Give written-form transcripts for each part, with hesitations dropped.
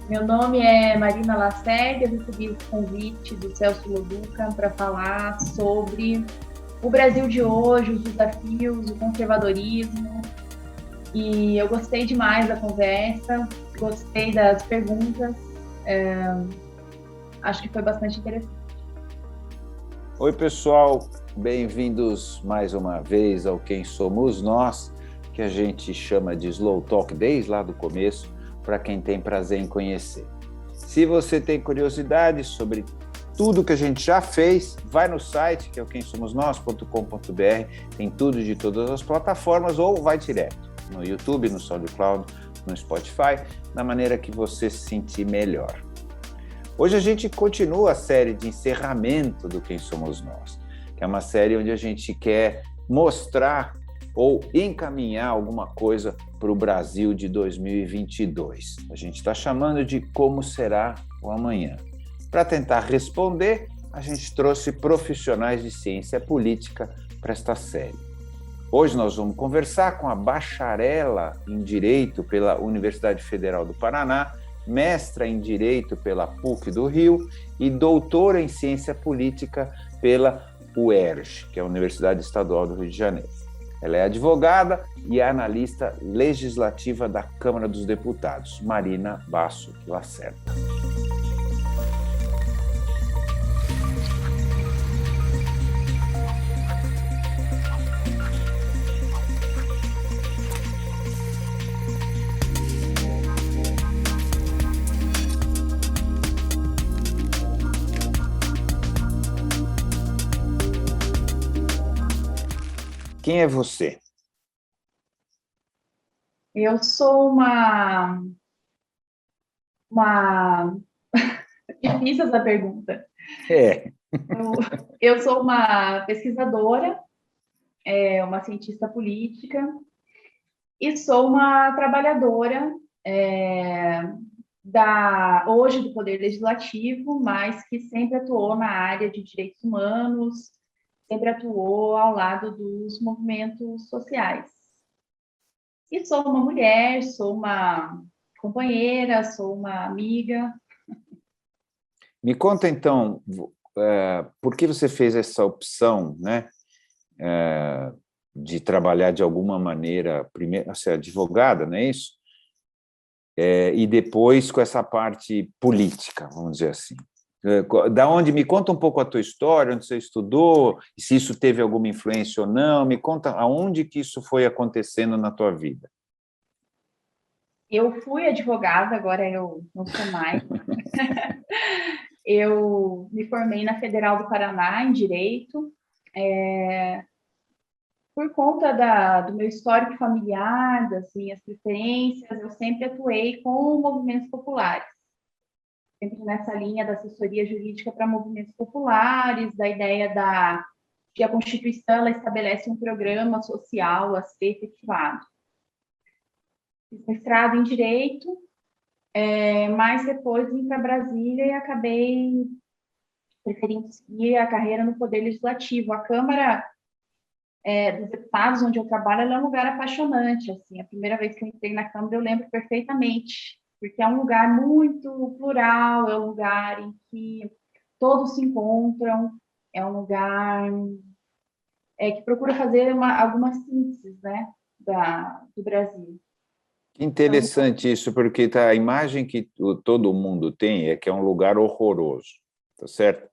Meu nome é Marina Lacerda, eu recebi o convite do Celso Loduca para falar sobre o Brasil de hoje, os desafios, o conservadorismo, e eu gostei demais da conversa, gostei das perguntas, acho que foi bastante interessante. Oi, pessoal, bem-vindos mais uma vez ao Quem Somos Nós, que a gente chama de Slow Talk desde lá do começo, para quem tem prazer em conhecer. Se você tem curiosidade sobre tudo que a gente já fez, vai no site, que é o quemsomosnós.com.br, tem tudo de todas as plataformas, ou vai direto no YouTube, no SoundCloud, no Spotify, da maneira que você se sentir melhor. Hoje a gente continua a série de encerramento do Quem Somos Nós, que é uma série onde a gente quer mostrar ou encaminhar alguma coisa para o Brasil de 2022. A gente está chamando de Como Será o Amanhã. Para tentar responder, a gente trouxe profissionais de ciência política para esta série. Hoje nós vamos conversar com a bacharela em Direito pela Universidade Federal do Paraná, mestra em Direito pela PUC do Rio e doutora em Ciência Política pela UERJ, que é a Universidade Estadual do Rio de Janeiro. Ela é advogada e analista legislativa da Câmara dos Deputados, Marina Basso Lacerda. Quem é você? Eu sou uma... Difícil essa pergunta. Eu, eu sou uma pesquisadora, uma cientista política, e sou uma trabalhadora hoje do Poder Legislativo, mas que sempre atuou na área de direitos humanos, sempre atuou ao lado dos movimentos sociais. E sou uma mulher, sou uma companheira, sou uma amiga. Me conta, então, por que você fez essa opção, né, de trabalhar de alguma maneira, primeiro, ser advogada, não é isso? E depois com essa parte política, vamos dizer assim. Da onde, me conta um pouco a tua história, onde você estudou, se isso teve alguma influência ou não, me conta aonde que isso foi acontecendo na tua vida. Eu fui advogada, agora eu não sou mais. Eu me formei na Federal do Paraná em Direito, por conta do meu histórico familiar, das minhas preferências, eu sempre atuei com movimentos populares, sempre nessa linha da assessoria jurídica para movimentos populares, da ideia que a Constituição ela estabelece um programa social a ser efetivado. Fiz mestrado em Direito, mas depois vim para Brasília e acabei preferindo seguir a carreira no Poder Legislativo. A Câmara dos Deputados, onde eu trabalho, é um lugar apaixonante. Assim, a primeira vez que eu entrei na Câmara, eu lembro perfeitamente, porque é um lugar muito plural, é um lugar em que todos se encontram, é um lugar que procura fazer algumas sínteses, né, do Brasil. Então, Interessante isso, porque a imagem que todo mundo tem é que é um lugar horroroso, tá certo?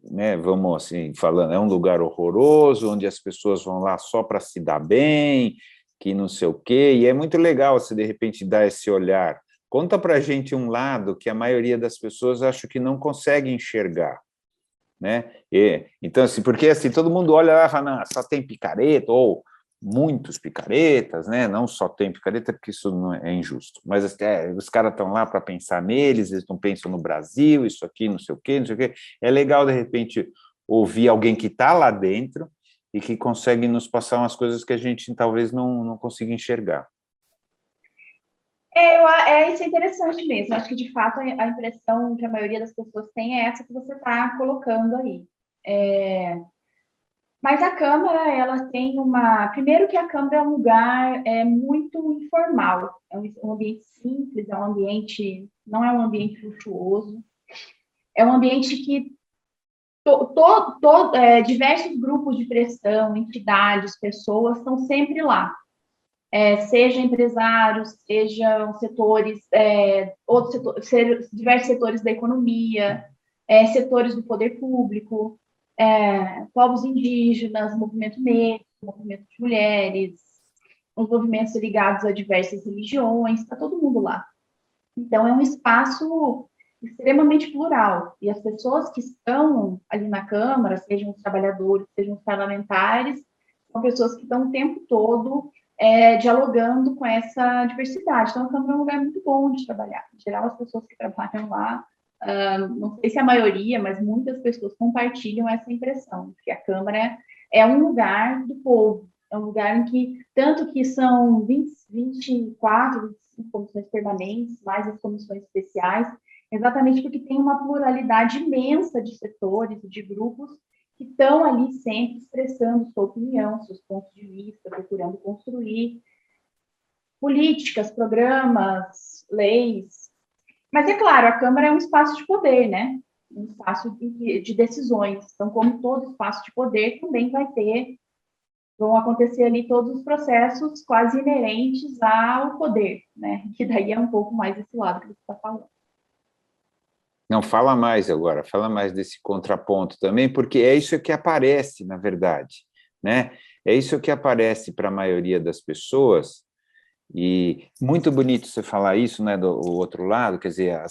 Né, vamos assim falando, é um lugar horroroso, onde as pessoas vão lá só para se dar bem, que não sei o quê, e é muito legal você, de repente, dar esse olhar. Conta para a gente um lado que a maioria das pessoas acho que não consegue enxergar, né? Então, assim, porque assim, todo mundo olha lá e fala, não, só tem picareta, ou muitos picaretas, né? Não só tem picareta, porque isso não é injusto, mas os caras estão lá para pensar neles, eles não pensam no Brasil, isso aqui, não sei o quê, não sei o quê. É legal, de repente, ouvir alguém que está lá dentro e que consegue nos passar umas coisas que a gente talvez não consiga enxergar. isso é interessante mesmo. Acho que, de fato, a impressão que a maioria das pessoas tem é essa que você está colocando aí. Mas a Câmara, ela tem uma... Primeiro que a Câmara é um lugar muito informal, é um ambiente simples, é um ambiente não é um ambiente luxuoso, é um ambiente que diversos grupos de pressão, entidades, pessoas estão sempre lá. Seja empresários, sejam setores, diversos setores da economia, setores do poder público, povos indígenas, movimento negro, movimento de mulheres, os movimentos ligados a diversas religiões, está todo mundo lá. Então, é um espaço extremamente plural, e as pessoas que estão ali na Câmara, sejam os trabalhadores, sejam os parlamentares, são pessoas que estão o tempo todo dialogando com essa diversidade. Então, a Câmara é um lugar muito bom de trabalhar. Em geral, as pessoas que trabalham lá, não sei se a maioria, mas muitas pessoas compartilham essa impressão, que a Câmara é um lugar do povo, é um lugar em que, tanto que são 24, 25 comissões permanentes, mais as comissões especiais, exatamente porque tem uma pluralidade imensa de setores e de grupos que estão ali sempre expressando sua opinião, seus pontos de vista, procurando construir políticas, programas, leis. Mas, é claro, a Câmara é um espaço de poder, né? Um espaço de decisões. Então, como todo espaço de poder, também vão acontecer ali todos os processos quase inerentes ao poder, né? Que daí é um pouco mais esse lado que você está falando. Não, fala mais agora, fala mais desse contraponto também, porque é isso que aparece, na verdade, né? É isso que aparece para a maioria das pessoas, e muito bonito você falar isso, né, do outro lado, quer dizer,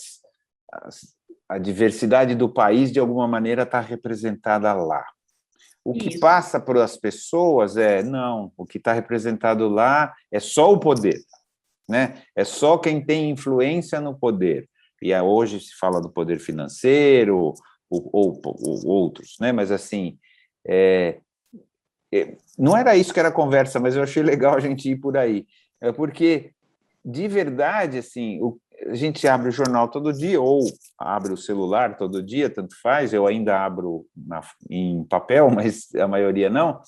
a diversidade do país, de alguma maneira, está representada lá. O que passa para as pessoas não, o que está representado lá é só o poder, né? É só quem tem influência no poder. E hoje se fala do poder financeiro, ou outros, né? Mas, assim, não era isso que era a conversa, mas eu achei legal a gente ir por aí. Porque, de verdade, assim, a gente abre o jornal todo dia, ou abre o celular todo dia, tanto faz, eu ainda abro em papel, mas a maioria não,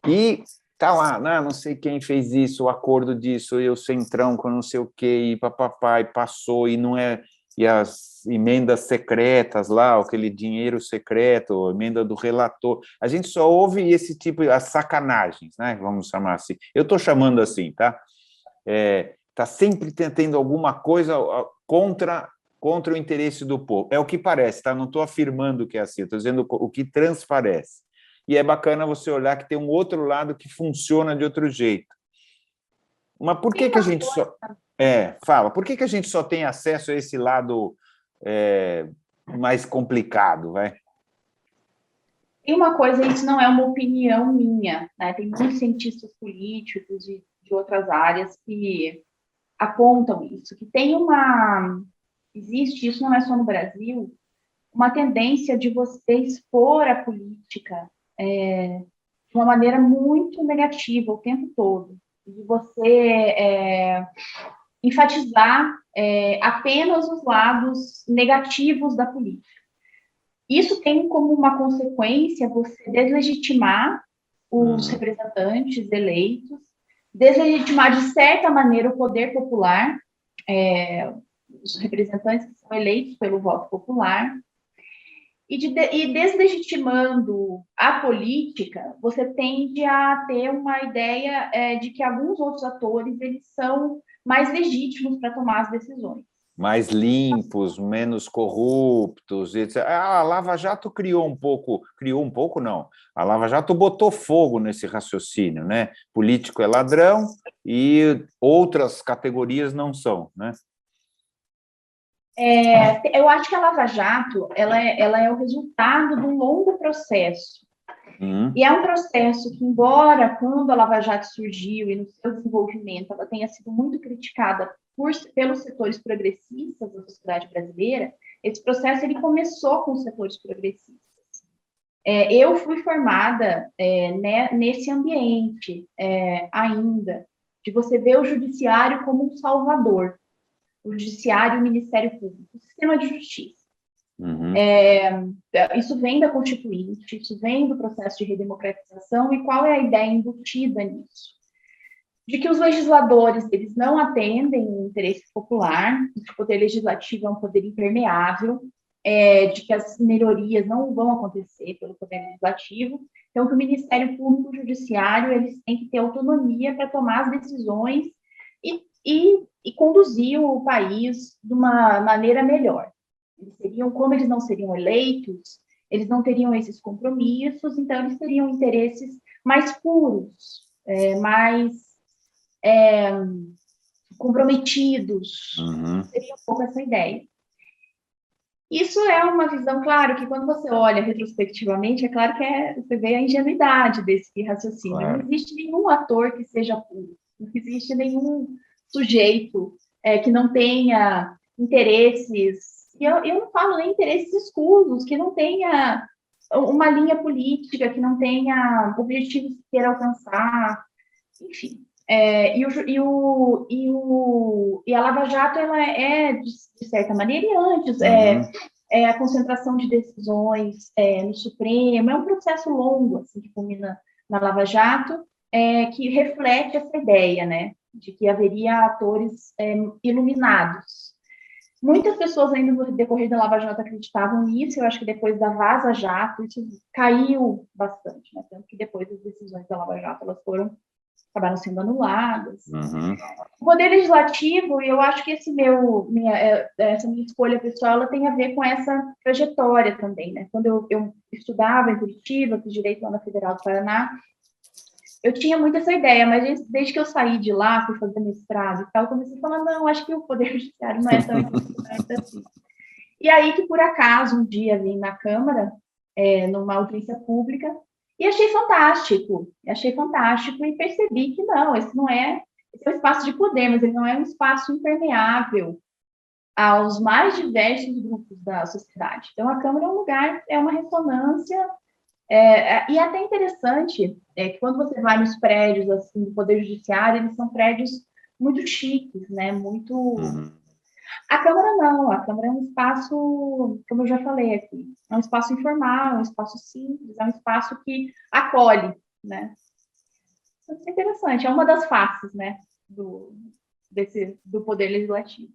e tá lá, não sei quem fez isso, o acordo disso, e o centrão com não sei o quê, e papapá, e passou, e não é... E as emendas secretas lá, aquele dinheiro secreto, a emenda do relator, a gente só ouve esse tipo, as sacanagens, né? Vamos chamar assim. Eu estou chamando assim, tá? Está sempre tendo alguma coisa contra o interesse do povo. É o que parece, tá? Não estou afirmando que é assim, estou dizendo o que transparece. E é bacana você olhar que tem um outro lado que funciona de outro jeito. Mas por que a gente só... fala, por que a gente só tem acesso a esse lado mais complicado, vai? Tem uma coisa, isso não é uma opinião minha, né? Tem muitos cientistas políticos de outras áreas que apontam isso, que existe, isso não é só no Brasil, uma tendência de você expor a política de uma maneira muito negativa o tempo todo, de você enfatizar apenas os lados negativos da política. Isso tem como uma consequência você deslegitimar os representantes eleitos, deslegitimar, de certa maneira, o poder popular, os representantes que são eleitos pelo voto popular, e deslegitimando a política, você tende a ter uma ideia de que alguns outros atores eles são mais legítimos para tomar as decisões. Mais limpos, menos corruptos, etc. A Lava Jato criou um pouco não, a Lava Jato botou fogo nesse raciocínio, né? Político é ladrão e outras categorias não são, né? Eu acho que a Lava Jato ela é o resultado de um longo processo. E é um processo que, embora quando a Lava Jato surgiu e no seu desenvolvimento ela tenha sido muito criticada pelos setores progressistas da sociedade brasileira, esse processo ele começou com os setores progressistas. Eu fui formada nesse ambiente ainda, de você ver o judiciário como um salvador, o judiciário e o Ministério Público, o sistema de justiça. Isso vem da Constituinte, isso vem do processo de redemocratização, e qual é a ideia embutida nisso? de que os legisladores eles não atendem o interesse popular, de que o poder legislativo é um poder impermeável, de que as melhorias não vão acontecer pelo poder legislativo, então que o Ministério Público e o Judiciário eles têm que ter autonomia para tomar as decisões e conduzir o país de uma maneira melhor. Como eles não seriam eleitos, eles não teriam esses compromissos, então eles teriam interesses mais puros, mais comprometidos. Seria um pouco essa ideia. Isso é uma visão, claro, que quando você olha retrospectivamente, é claro que você vê a ingenuidade desse raciocínio. Claro. Não existe nenhum ator que seja puro, não existe nenhum sujeito que não tenha interesses, e eu não falo nem interesses escusos, que não tenha uma linha política, que não tenha objetivos que queira alcançar, enfim. E a Lava Jato, ela de certa maneira, e antes, a concentração de decisões no Supremo, é um processo longo, assim, que culmina na Lava Jato, que reflete essa ideia, né, de que haveria atores iluminados. Muitas pessoas ainda no decorrer da Lava Jato acreditavam nisso, eu acho que depois da Vaza Jato isso caiu bastante, né, tanto que depois as decisões da Lava Jato, elas acabaram sendo anuladas. O poder legislativo, eu acho que essa minha escolha pessoal, ela tem a ver com essa trajetória também, né? Quando eu estudava em Curitiba, fiz direito lá na Federal do Paraná, eu tinha muito essa ideia, mas desde que eu saí de lá, fui fazer mestrado e tal, eu comecei a falar, não, acho que o poder judiciário não é tão importante assim. E aí que, por acaso, um dia vim na Câmara, numa audiência pública, e achei fantástico e percebi que não, esse é um espaço de poder, mas ele não é um espaço impermeável aos mais diversos grupos da sociedade. Então, a Câmara é um lugar, é uma ressonância, e é até interessante que quando você vai nos prédios assim, do Poder Judiciário, eles são prédios muito chiques, né? Muito... A Câmara não, a Câmara é um espaço, como eu já falei aqui, é um espaço informal, é um espaço simples, é um espaço que acolhe, né? Isso é interessante, é uma das faces, né, do Poder Legislativo.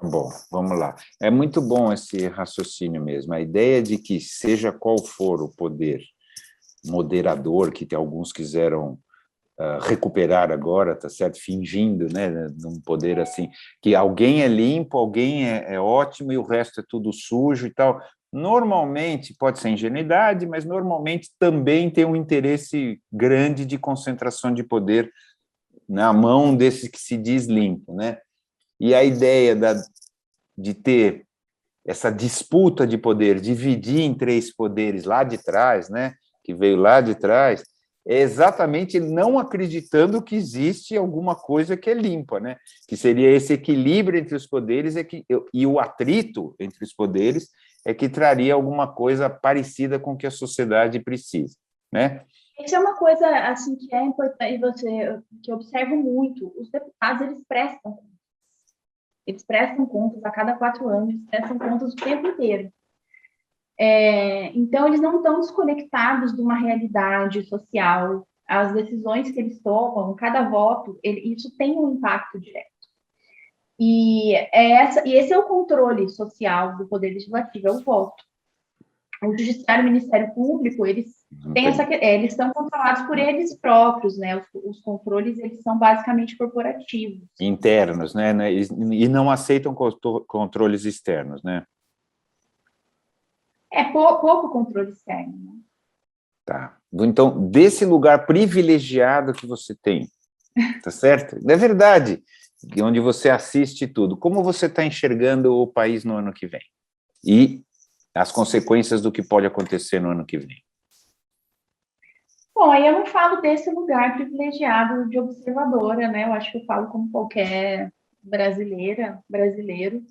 Bom, vamos lá. É muito bom esse raciocínio mesmo, a ideia de que seja qual for o poder moderador, que alguns quiseram recuperar agora, tá certo? Fingindo, né, num poder assim, que alguém é limpo, alguém é ótimo e o resto é tudo sujo e tal. Normalmente, pode ser ingenuidade, mas normalmente também tem um interesse grande de concentração de poder na mão desse que se diz limpo, né? E a ideia de ter essa disputa de poder, dividir em 3 poderes lá de trás, né, que veio lá de trás, é exatamente não acreditando que existe alguma coisa que é limpa, né? Que seria esse equilíbrio entre os poderes e o atrito entre os poderes é que traria alguma coisa parecida com o que a sociedade precisa, né? Isso é uma coisa assim que é importante, que eu observo muito. Os deputados eles prestam contas a cada 4 anos, eles prestam contas o tempo inteiro. Então, eles não estão desconectados de uma realidade social. As decisões que eles tomam, cada voto, isso tem um impacto direto. E esse é o controle social do Poder Legislativo, é o voto. O Judiciário e o Ministério Público, eles estão controlados por eles próprios, né? Os controles, eles são basicamente corporativos. Internos, né? E não aceitam controles externos, né? Pouco controle externo, né? Tá. Então, desse lugar privilegiado que você tem, tá certo? É verdade, onde você assiste tudo. Como você está enxergando o país no ano que vem? E as consequências do que pode acontecer no ano que vem? Bom, aí eu não falo desse lugar privilegiado de observadora, né? Eu acho que eu falo como qualquer brasileiro.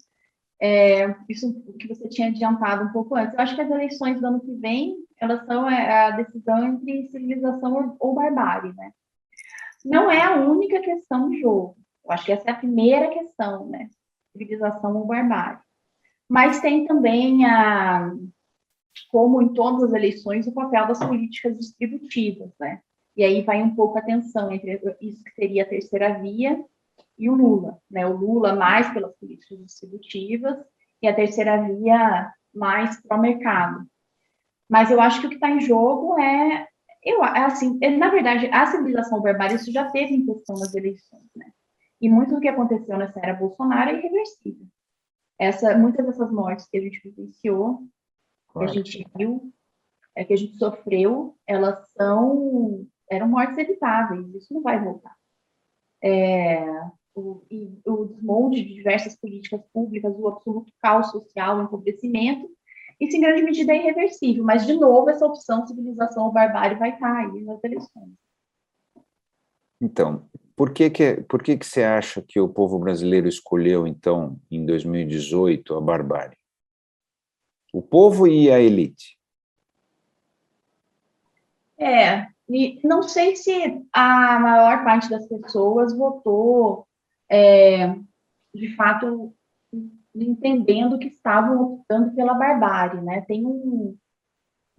Isso que você tinha adiantado um pouco antes. Eu acho que as eleições do ano que vem, elas são a decisão entre civilização ou barbárie, né? Não é a única questão em jogo. Eu acho que essa é a primeira questão, né? Civilização ou barbárie. Mas tem também, como em todas as eleições, o papel das políticas distributivas, né? E aí vai um pouco a tensão entre isso que seria a terceira via e o Lula, né? O Lula mais pelas políticas distributivas e a terceira via mais para o mercado. Mas eu acho que o que está em jogo na verdade, a civilização barbárie, isso já teve em questão nas eleições, né? E muito do que aconteceu nessa era Bolsonaro é irreversível. Muitas dessas mortes que a gente vivenciou, claro, que a gente viu, que a gente sofreu, eram mortes evitáveis, isso não vai voltar. O desmonte de diversas políticas públicas, o absoluto caos social, o empobrecimento, isso em grande medida é irreversível, mas, de novo, essa opção civilização ou barbárie vai estar aí nas eleições. Então, por que você acha que o povo brasileiro escolheu, então, em 2018, a barbárie? O povo e a elite? Não sei se a maior parte das pessoas votou, de fato, entendendo que estavam optando pela barbárie, né? Tem um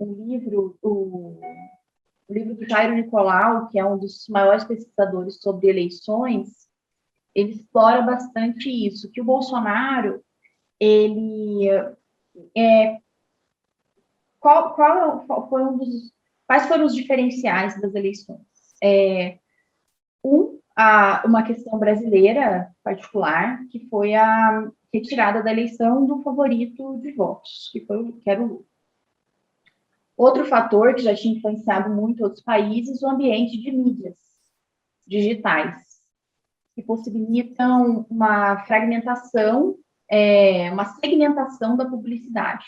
livro, o livro do Jairo Nicolau, que é um dos maiores pesquisadores sobre eleições, ele explora bastante isso, que o Bolsonaro, quais foram os diferenciais das eleições? Uma questão brasileira particular, que foi a retirada da eleição do favorito de votos, que era o Lula. Outro fator que já tinha influenciado muito outros países, o ambiente de mídias digitais, que possibilitam uma fragmentação, uma segmentação da publicidade,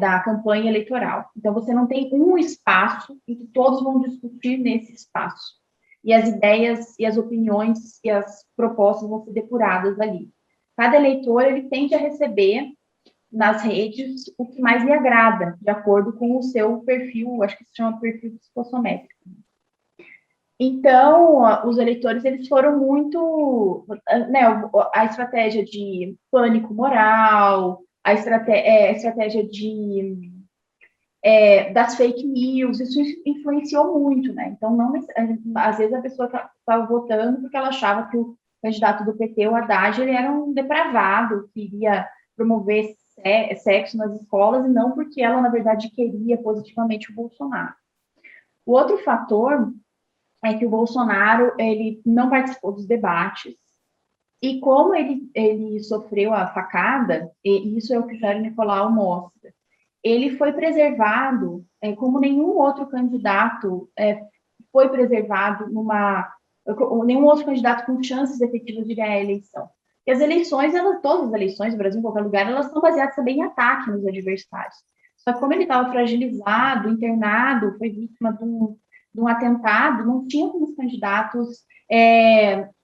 da campanha eleitoral. Então, você não tem um espaço em que todos vão discutir nesse espaço. E as ideias, e as opiniões, e as propostas vão ser depuradas ali. Cada eleitor, ele tende a receber nas redes o que mais lhe agrada, de acordo com o seu perfil, acho que se chama perfil psicossométrico. Então, os eleitores, eles foram muito, né, a estratégia de pânico moral, a estratégia das fake news, isso influenciou muito, né? Então, às vezes a pessoa estava votando porque ela achava que o candidato do PT, o Haddad, ele era um depravado, que iria promover sexo nas escolas, e não porque ela, na verdade, queria positivamente o Bolsonaro. O outro fator é que o Bolsonaro, ele não participou dos debates, e como ele sofreu a facada, e isso é o que o Jair Nicolau mostra, ele foi preservado, como nenhum outro candidato foi preservado nenhum outro candidato com chances efetivas de ganhar a eleição. E as eleições, todas as eleições no Brasil, em qualquer lugar, elas são baseadas também em ataque nos adversários. Só que como ele estava fragilizado, internado, foi vítima de um atentado, não tinha como os candidatos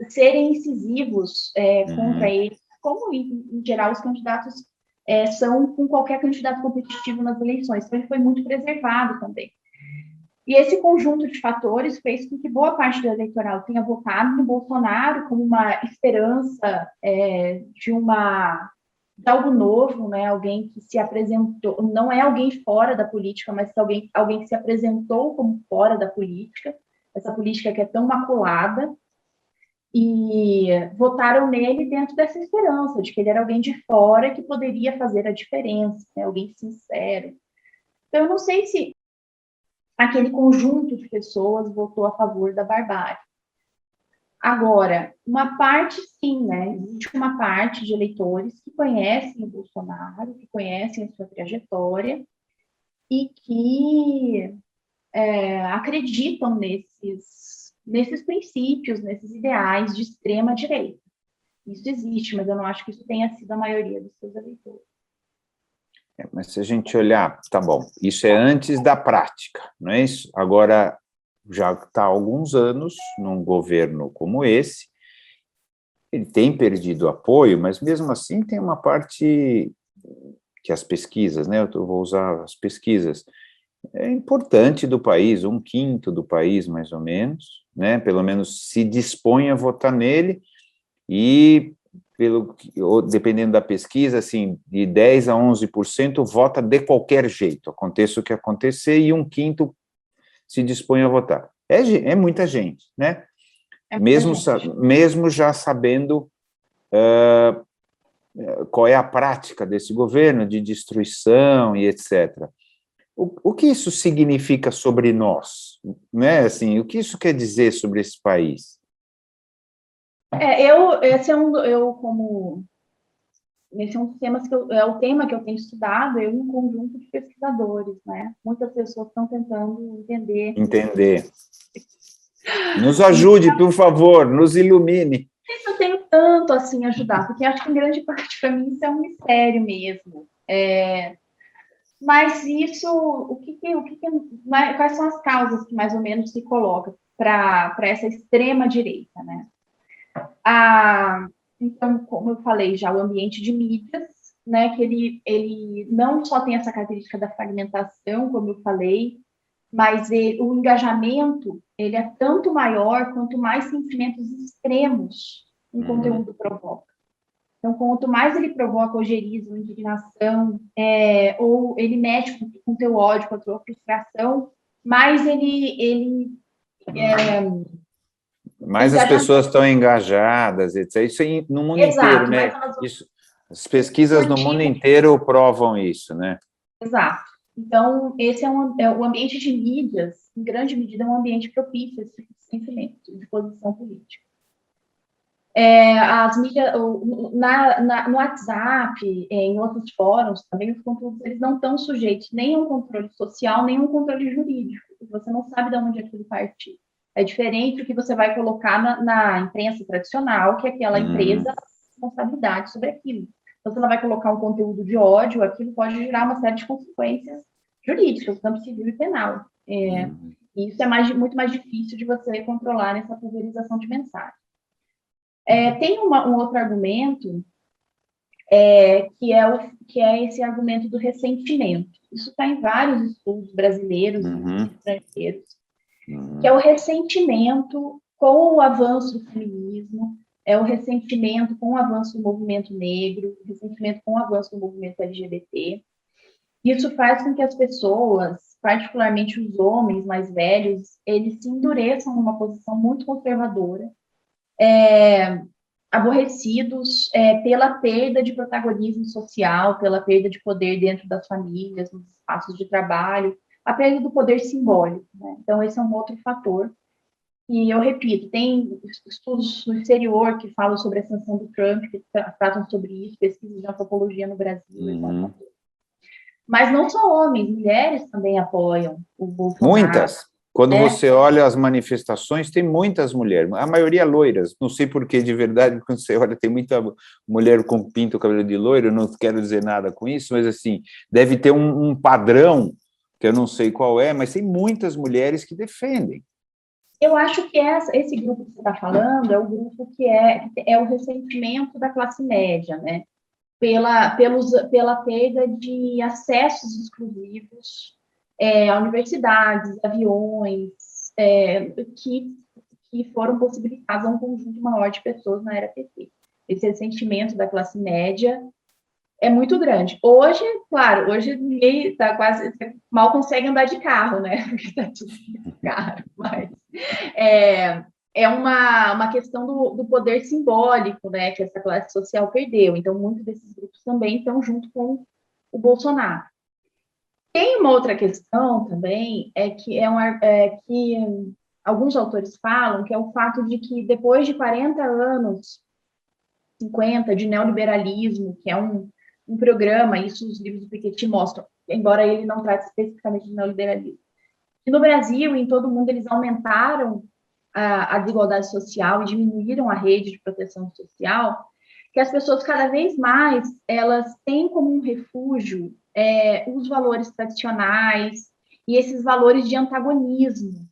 serem incisivos contra ele, como, em geral, os candidatos são com qualquer candidato competitivo nas eleições. Então, ele foi muito preservado também. E esse conjunto de fatores fez com que boa parte do eleitorado tenha votado no Bolsonaro como uma esperança de algo novo, né? Alguém que se apresentou, não é alguém fora da política, mas alguém que se apresentou como fora da política, essa política que é tão maculada, e votaram nele dentro dessa esperança de que ele era alguém de fora que poderia fazer a diferença, né? Alguém sincero. Então, eu não sei se aquele conjunto de pessoas votou a favor da barbárie. Agora, uma parte, sim, né? Existe uma parte de eleitores que conhecem o Bolsonaro, que conhecem a sua trajetória e que acreditam nesses princípios, nesses ideais de extrema-direita. Isso existe, mas eu não acho que isso tenha sido a maioria dos seus eleitores. Mas se a gente olhar, tá bom, isso é antes da prática, não é isso? Agora, já está há alguns anos num governo como esse, ele tem perdido apoio, mas mesmo assim tem uma parte que as pesquisas, né? Eu vou usar as pesquisas, é importante do país, 1/5 do país, mais ou menos, né? Pelo menos se dispõe a votar nele, e dependendo da pesquisa, assim, de 10% a 11% vota de qualquer jeito, aconteça o que acontecer, e 1/5 se dispõem a votar. É muita gente, né? É muita gente. Mesmo já sabendo qual é a prática desse governo de destruição e etc. O que isso significa sobre nós? Né? Assim, o que isso quer dizer sobre esse país? Esse é um dos temas é o tema que eu tenho estudado, eu e um conjunto de pesquisadores, né? Muitas pessoas estão tentando entender. Nos ajude, por favor, nos ilumine. Eu tenho tanto assim ajudar, porque acho que em grande parte para mim isso é um mistério mesmo. Mas isso, quais são as causas que mais ou menos se coloca para essa extrema direita, né? Então, como eu falei já, o ambiente de mídias, né, que ele não só tem essa característica da fragmentação, como eu falei, mas o engajamento ele é tanto maior quanto mais sentimentos extremos um conteúdo provoca. Então, quanto mais ele provoca ojerizo, indignação, ou ele mexe com o teu ódio, com a tua frustração, mais mais as pessoas estão engajadas, etc. Isso no mundo inteiro, né? As pesquisas no mundo inteiro provam isso, né? Exato. Então, esse o ambiente de mídias, em grande medida, é um ambiente propício a esse tipo de sentimento, de posição política. As mídias, no WhatsApp, em outros fóruns, também os conteúdos eles não estão sujeitos nem a um controle social, nem a um controle jurídico. Você não sabe de onde aquilo partiu. É diferente do que você vai colocar na imprensa tradicional, que aquela empresa tem responsabilidade sobre aquilo. Então, você não vai colocar um conteúdo de ódio, aquilo pode gerar uma série de consequências jurídicas, tanto civil e penal. E isso é muito mais difícil de você controlar nessa pulverização de mensagem. Tem um outro argumento, que é esse argumento do ressentimento. Isso está em vários estudos brasileiros e estrangeiros, que é o ressentimento com o avanço do feminismo, é o ressentimento com o avanço do movimento negro, o ressentimento com o avanço do movimento LGBT. Isso faz com que as pessoas, particularmente os homens mais velhos, eles se endureçam numa posição muito conservadora, aborrecidos pela perda de protagonismo social, pela perda de poder dentro das famílias, nos espaços de trabalho, a perda do poder simbólico, né? Então, esse é um outro fator. E eu repito, tem estudos no exterior que falam sobre a sanção do Trump, que tratam sobre isso, pesquisas de antropologia no Brasil. Mas não só homens, mulheres também apoiam o Bolsonaro. Muitas. Quando você olha as manifestações, tem muitas mulheres, a maioria loiras, não sei por que de verdade, quando você olha, tem muita mulher com pinto, cabelo de loiro, eu não quero dizer nada com isso, mas assim, deve ter um padrão, que eu não sei qual é, mas tem muitas mulheres que defendem. Eu acho que esse grupo que você está falando é o grupo que é o ressentimento da classe média, né? Pela perda de acessos exclusivos a universidades, aviões, que foram possibilitados a um conjunto maior de pessoas na era PT. Esse ressentimento da classe média é muito grande. Hoje, claro, ninguém está quase mal consegue andar de carro, né? Porque está tudo muito caro, mas é uma questão do poder simbólico, né, que essa classe social perdeu. Então, muitos desses grupos também estão junto com o Bolsonaro. Tem uma outra questão também, que alguns autores falam, que é o fato de que depois de 40 anos, 50, de neoliberalismo, que é um programa, isso os livros do Piketty mostram, embora ele não trate especificamente de neoliberalismo. E no Brasil e em todo o mundo, eles aumentaram a desigualdade social e diminuíram a rede de proteção social, que as pessoas cada vez mais elas têm como um refúgio os valores tradicionais e esses valores de antagonismo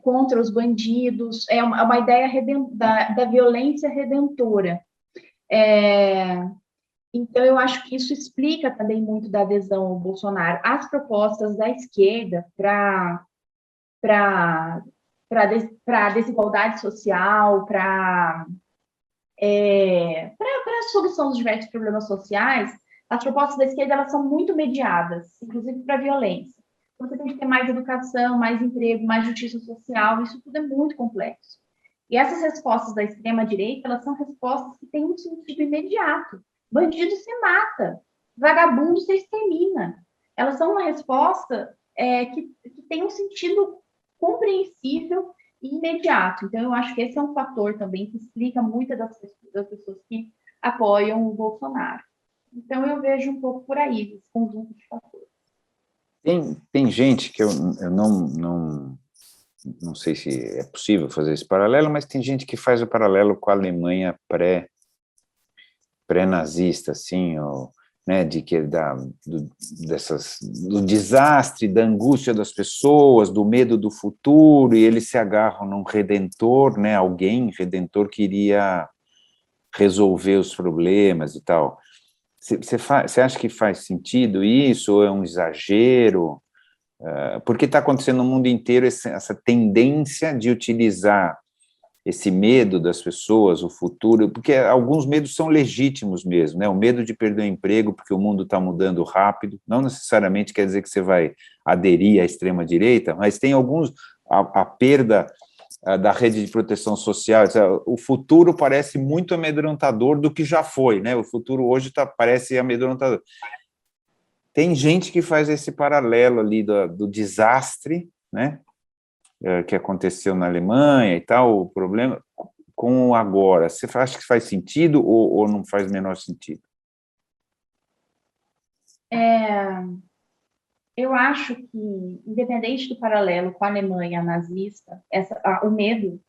contra os bandidos. É uma ideia da violência redentora. Então, eu acho que isso explica também muito da adesão ao Bolsonaro. As propostas da esquerda para a desigualdade social, para a solução dos diversos problemas sociais, as propostas da esquerda elas são muito mediadas, inclusive para a violência. você tem que ter mais educação, mais emprego, mais justiça social, isso tudo é muito complexo. E essas respostas da extrema-direita, elas são respostas que têm um sentido imediato. Bandido se mata, vagabundo se extermina. Elas são uma resposta que tem um sentido compreensível e imediato. Então, eu acho que esse é um fator também que explica muitas das pessoas que apoiam o Bolsonaro. Então, eu vejo um pouco por aí, esse conjunto de fatores. Tem gente que eu não sei se é possível fazer esse paralelo, mas tem gente que faz o paralelo com a Alemanha pré-nazista, assim, ou, né, do desastre, da angústia das pessoas, do medo do futuro, e eles se agarram num redentor, né, alguém redentor que iria resolver os problemas e tal. Você acha que faz sentido isso, ou é um exagero? Porque está acontecendo no mundo inteiro essa tendência de utilizar esse medo das pessoas, o futuro, porque alguns medos são legítimos mesmo, né? O medo de perder o emprego porque o mundo está mudando rápido, não necessariamente quer dizer que você vai aderir à extrema-direita, mas tem alguns, a perda da rede de proteção social, o futuro parece muito amedrontador do que já foi, né? O futuro hoje parece amedrontador. Tem gente que faz esse paralelo ali do desastre, né, que aconteceu na Alemanha e tal, o problema, com o agora. Você acha que faz sentido ou não faz o menor sentido? Eu acho que, independente do paralelo com a Alemanha nazista, o medo,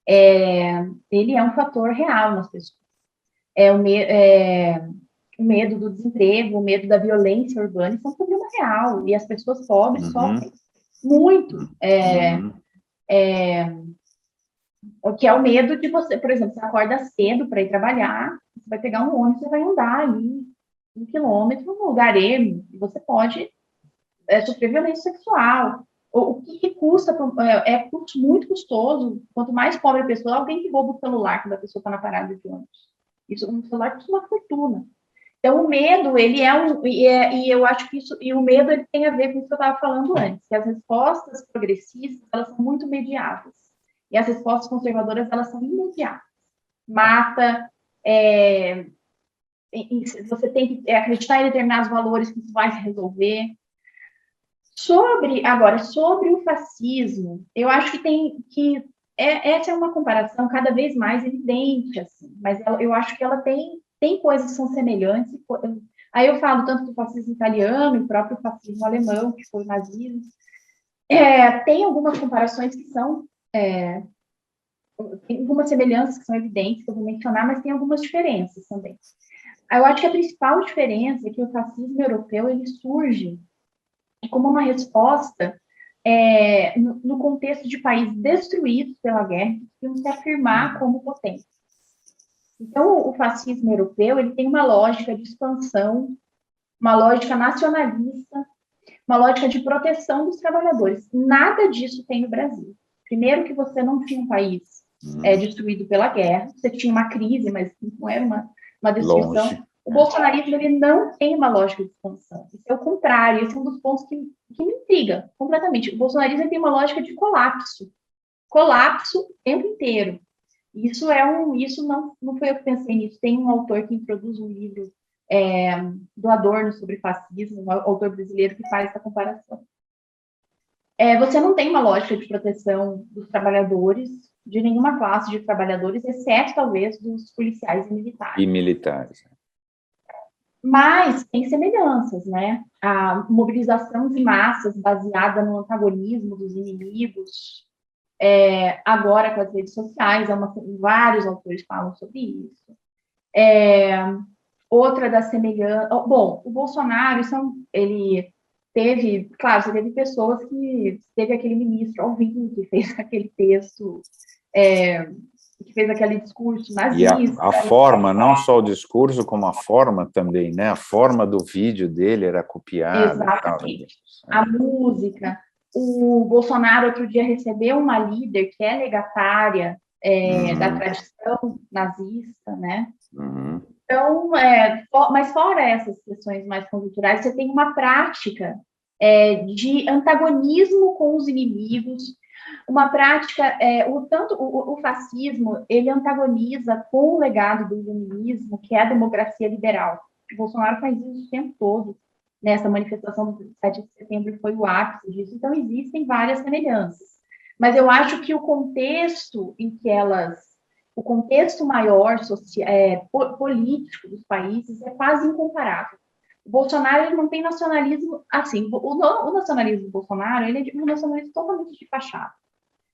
ele é um fator real nas pessoas. O medo do desemprego, o medo da violência urbana, isso é um problema real. E as pessoas pobres sofrem muito. O que é o medo de você, por exemplo, você acorda cedo para ir trabalhar, você vai pegar um ônibus, você vai andar ali 1 quilômetro no lugar ermo, e você pode sofrer violência sexual. O que custa, muito custoso, quanto mais pobre a pessoa, alguém que rouba o celular quando a pessoa está na parada de ônibus. Isso, um celular custa uma fortuna. Então, o medo, ele e eu acho que isso, e o medo ele tem a ver com isso que eu estava falando antes, que as respostas progressistas, elas são muito imediatas, e as respostas conservadoras, elas são imediatas. Mata, você tem que acreditar em determinados valores que isso vai se resolver. Sobre o fascismo, eu acho que essa é uma comparação cada vez mais evidente, assim, mas eu acho que ela tem coisas que são semelhantes. Aí eu falo tanto do fascismo italiano e o próprio fascismo alemão, que foi o nazismo. Tem algumas comparações que são... tem algumas semelhanças que são evidentes, que eu vou mencionar, mas tem algumas diferenças também. Eu acho que a principal diferença é que o fascismo europeu ele surge como uma resposta no contexto de países destruídos pela guerra que iam se afirmar como potência. Então, o fascismo europeu ele tem uma lógica de expansão, uma lógica nacionalista, uma lógica de proteção dos trabalhadores. Nada disso tem no Brasil. Primeiro que você não tinha um país destruído pela guerra, você tinha uma crise, mas não era uma destruição. Longe. O bolsonarismo ele não tem uma lógica de expansão. Isso é o contrário, esse é um dos pontos que me intriga completamente. O bolsonarismo tem uma lógica de colapso. Colapso o tempo inteiro. Isso não foi eu que pensei nisso. Tem um autor que introduz um livro do Adorno sobre fascismo, um autor brasileiro que faz essa comparação. Você não tem uma lógica de proteção dos trabalhadores, de nenhuma classe de trabalhadores, exceto talvez dos policiais e militares. E militares. Mas tem semelhanças, né? A mobilização de massas baseada no antagonismo dos inimigos, agora com as redes sociais, vários autores falam sobre isso. Outra das semelhanças... Bom, o Bolsonaro, ele teve... Claro, você teve pessoas que... Teve aquele ministro Alvim, que fez aquele texto... que fez aquele discurso nazista. E a forma, não só o discurso, como a forma também, né? A forma do vídeo dele era copiada. Exatamente. A música. O Bolsonaro, outro dia, recebeu uma líder que é legatária da tradição nazista, né? Então, mas fora essas questões mais conjunturais, você tem uma prática de antagonismo com os inimigos, uma prática, o fascismo, ele antagoniza com o legado do iluminismo, que é a democracia liberal. O Bolsonaro faz isso o tempo todo, nessa manifestação do 7 de setembro foi o ápice disso, então existem várias semelhanças. Mas eu acho que o contexto em que o contexto maior político dos países é quase incomparável. O Bolsonaro ele não tem nacionalismo, assim, o nacionalismo do Bolsonaro ele é um nacionalismo totalmente de fachada.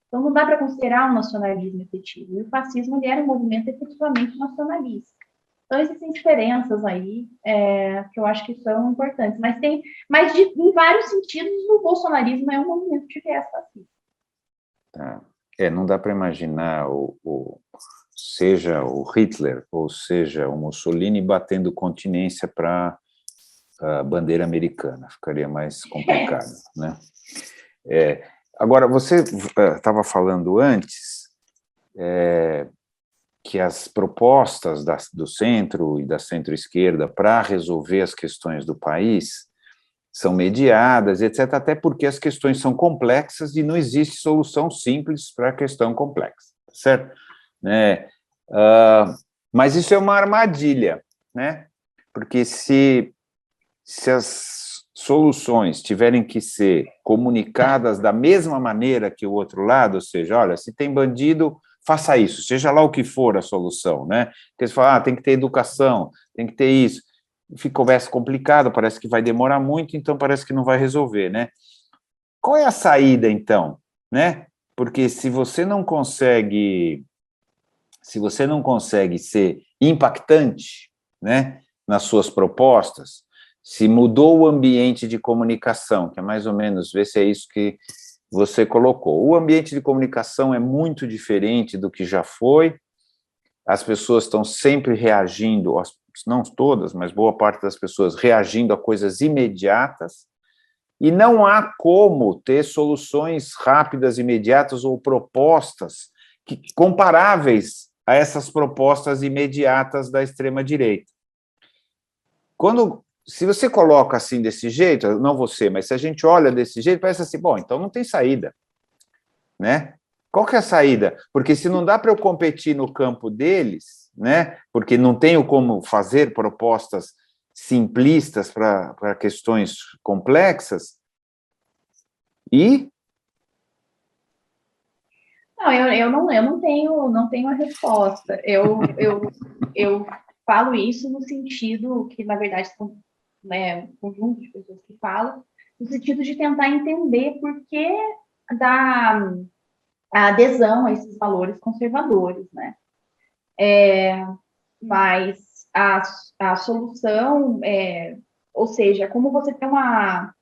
Então, não dá para considerar um nacionalismo efetivo. E o fascismo ele era um movimento efetivamente nacionalista. Então, existem diferenças aí que eu acho que são importantes. Mas em vários sentidos, o bolsonarismo é um movimento de viés fascista. Tá. Não dá para imaginar seja o Hitler ou seja o Mussolini batendo continência para a bandeira americana. Ficaria mais complicado, né? Agora, você estava falando antes que as propostas do centro e da centro-esquerda para resolver as questões do país são mediadas, etc., até porque as questões são complexas e não existe solução simples para a questão complexa, certo? Mas isso é uma armadilha, né? Porque se as soluções tiverem que ser comunicadas da mesma maneira que o outro lado, ou seja, olha, se tem bandido, faça isso, seja lá o que for a solução, né? Porque eles falam, tem que ter educação, tem que ter isso. Conversa complicado, parece que vai demorar muito, então parece que não vai resolver, né? Qual é a saída, então, né? Porque se você não consegue ser impactante, né, nas suas propostas, se mudou o ambiente de comunicação, que é mais ou menos, ver se é isso que você colocou. O ambiente de comunicação é muito diferente do que já foi, as pessoas estão sempre reagindo, não todas, mas boa parte das pessoas reagindo a coisas imediatas, e não há como ter soluções rápidas, imediatas ou propostas comparáveis a essas propostas imediatas da extrema-direita. Se você coloca assim desse jeito, não você, mas se a gente olha desse jeito, parece assim, bom, então não tem saída, né? Qual que é a saída? Porque se não dá para eu competir no campo deles, né? Porque não tenho como fazer propostas simplistas para questões complexas, Não, eu não tenho a resposta. Eu falo isso no sentido que, na verdade, são, né, um conjunto de pessoas que falam, no sentido de tentar entender por que da a adesão a esses valores conservadores, né? Mas a solução, ou seja, como você tem uma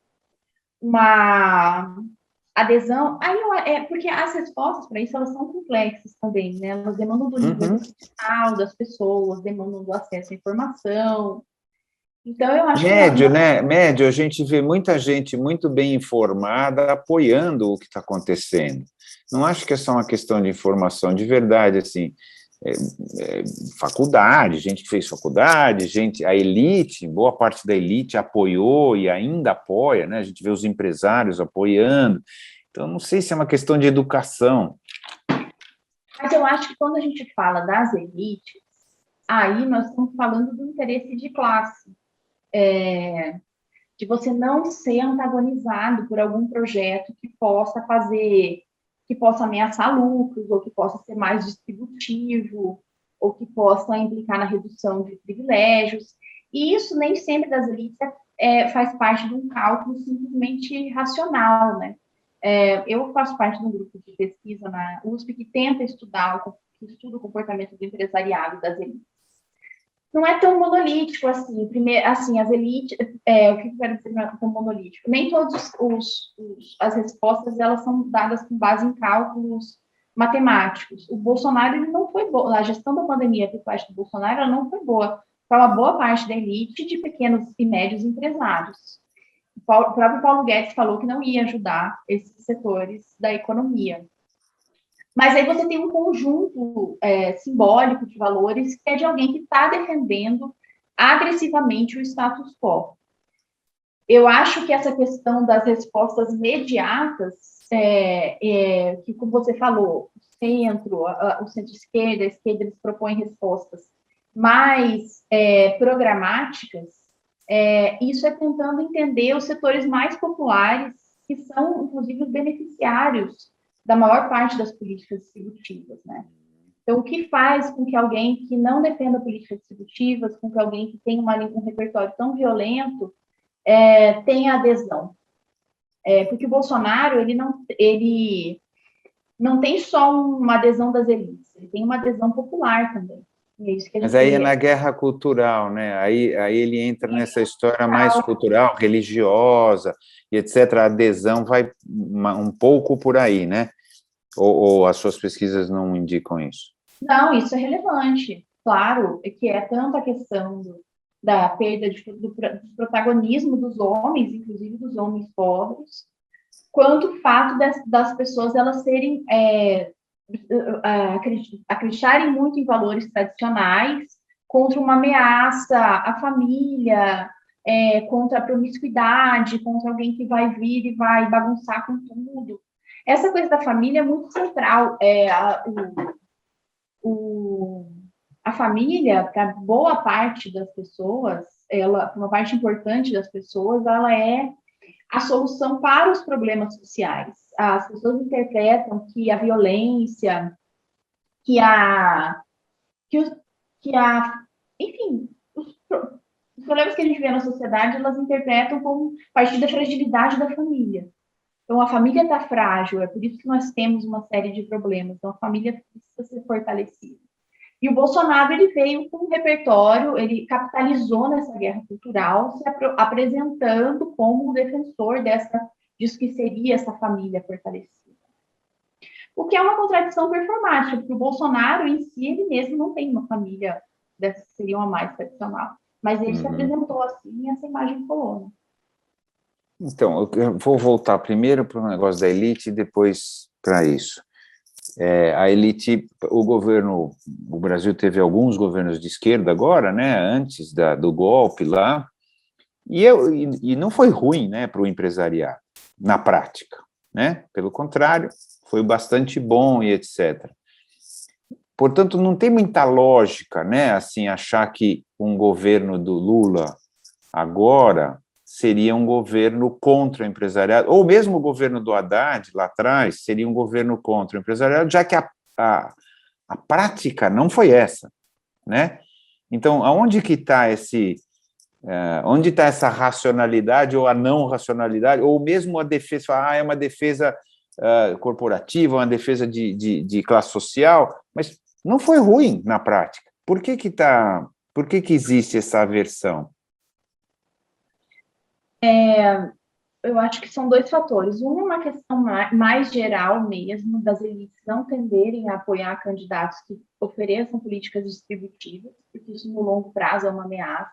adesão, porque as respostas para isso elas são complexas também, né? Elas demandam do nível social das pessoas, demandam do acesso à informação. Então, eu acho médio, né? Médio, a gente vê muita gente muito bem informada apoiando o que está acontecendo. Não acho que é só uma questão de informação, de verdade, assim, faculdade, gente que fez faculdade, a elite, boa parte da elite apoiou e ainda apoia, né? A gente vê os empresários apoiando. Então, não sei se é uma questão de educação. Mas eu acho que quando a gente fala das elites, aí nós estamos falando do interesse de classe. De você não ser antagonizado por algum projeto que possa ameaçar lucros, ou que possa ser mais distributivo, ou que possa implicar na redução de privilégios. E isso nem sempre das elites faz parte de um cálculo simplesmente racional, né? Eu faço parte de um grupo de pesquisa na USP que tenta estuda o comportamento do empresariado das elites. Não é tão monolítico assim. Primeiro, assim, as elites, o que eu quero dizer não é tão monolítico? Nem todas as respostas elas são dadas com base em cálculos matemáticos. O Bolsonaro ele não foi boa, a gestão da pandemia por parte do Bolsonaro ela não foi boa para uma boa parte da elite de pequenos e médios empresários. O próprio Paulo Guedes falou que não ia ajudar esses setores da economia. Mas aí você tem um conjunto simbólico de valores que é de alguém que está defendendo agressivamente o status quo. Eu acho que essa questão das respostas imediatas, que, como você falou, o centro-esquerda, a esquerda, eles propõem respostas mais programáticas, isso é tentando entender os setores mais populares, que são, inclusive, os beneficiários da maior parte das políticas distributivas, né? Então, o que faz com que alguém que não defenda políticas distributivas, com que alguém que tem um repertório tão violento, tenha adesão? Porque o Bolsonaro, ele não tem só uma adesão das elites, ele tem uma adesão popular também. É isso que Mas aí é na guerra cultural, né? Aí ele entra nessa história mais cultural, religiosa, e etc. A adesão vai um pouco por aí, né? Ou as suas pesquisas não indicam isso? Não, isso é relevante. Claro, que é tanto a questão da perda do protagonismo dos homens, inclusive dos homens pobres, quanto o fato das pessoas elas serem acreditarem muito em valores tradicionais contra uma ameaça à família, contra a promiscuidade, contra alguém que vai vir e vai bagunçar com tudo. Essa coisa da família é muito central. A família, para boa parte das pessoas, uma parte importante das pessoas, ela é a solução para os problemas sociais. As pessoas interpretam que a violência, que enfim, os problemas que a gente vê na sociedade, elas interpretam como partir da fragilidade da família. Então, a família está frágil, é por isso que nós temos uma série de problemas. Então, a família precisa ser fortalecida. E o Bolsonaro, ele veio com um repertório, ele capitalizou nessa guerra cultural, se apresentando como um defensor disso que seria essa família fortalecida. O que é uma contradição performática, porque o Bolsonaro, em si, ele mesmo não tem uma família dessas que seriam a mais tradicional. Mas ele se apresentou assim e essa imagem colou. Né? Então, eu vou voltar primeiro para o negócio da elite e depois para isso. A elite, o Brasil teve alguns governos de esquerda agora, né, antes do golpe lá, e não foi ruim, né, para o empresariado, na prática, né, pelo contrário, foi bastante bom e etc. Portanto, não tem muita lógica, né, assim, achar que um governo do Lula agora seria um governo contra o empresariado, ou mesmo o governo do Haddad, lá atrás, seria um governo contra o empresariado, já que a prática não foi essa, né? Então, aonde que está onde está essa racionalidade ou a não racionalidade, ou mesmo a defesa, é uma defesa corporativa, uma defesa de classe social, mas não foi ruim na prática. Por que existe essa aversão? Eu acho que são dois fatores. Um é uma questão mais geral mesmo, das elites não tenderem a apoiar candidatos que ofereçam políticas distributivas, porque isso no longo prazo é uma ameaça.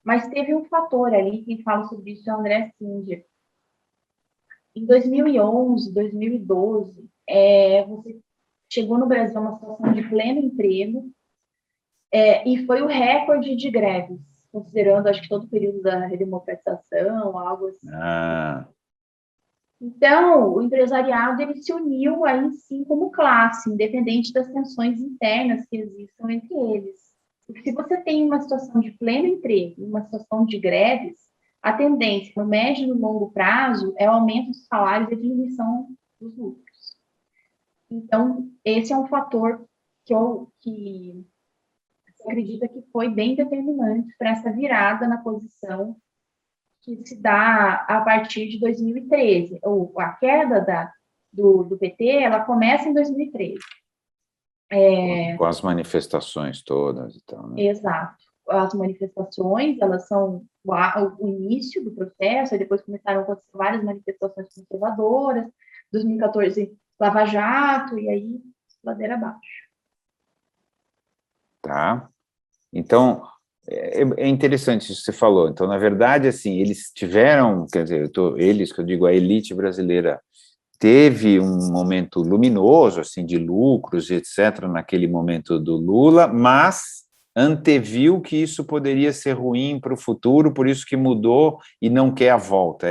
Mas teve um fator ali, quem fala sobre isso é o André Singer. Em 2011, 2012, você chegou no Brasil uma situação de pleno emprego, e foi o recorde de greves, considerando, acho que todo o período da redemocratização, algo assim. Então, o empresariado ele se uniu aí sim como classe, independente das tensões internas que existam entre eles. Porque se você tem uma situação de pleno emprego, uma situação de greves, a tendência no médio e no longo prazo é o aumento dos salários e a diminuição dos lucros. Então, esse é um fator que acredita que foi bem determinante para essa virada na posição que se dá a partir de 2013. A queda do PT, ela começa em 2013. Com as manifestações todas e tal, né? Exato. As manifestações, elas são o início do processo, e depois começaram a acontecer várias manifestações conservadoras, 2014, Lava Jato, e aí, ladeira abaixo. Tá. Então, é interessante isso que você falou. Então, na verdade, assim, eles tiveram, quer dizer, eles, que eu digo, a elite brasileira, teve um momento luminoso, assim, de lucros e etc., naquele momento do Lula, mas anteviu que isso poderia ser ruim para o futuro, por isso que mudou e não quer a volta.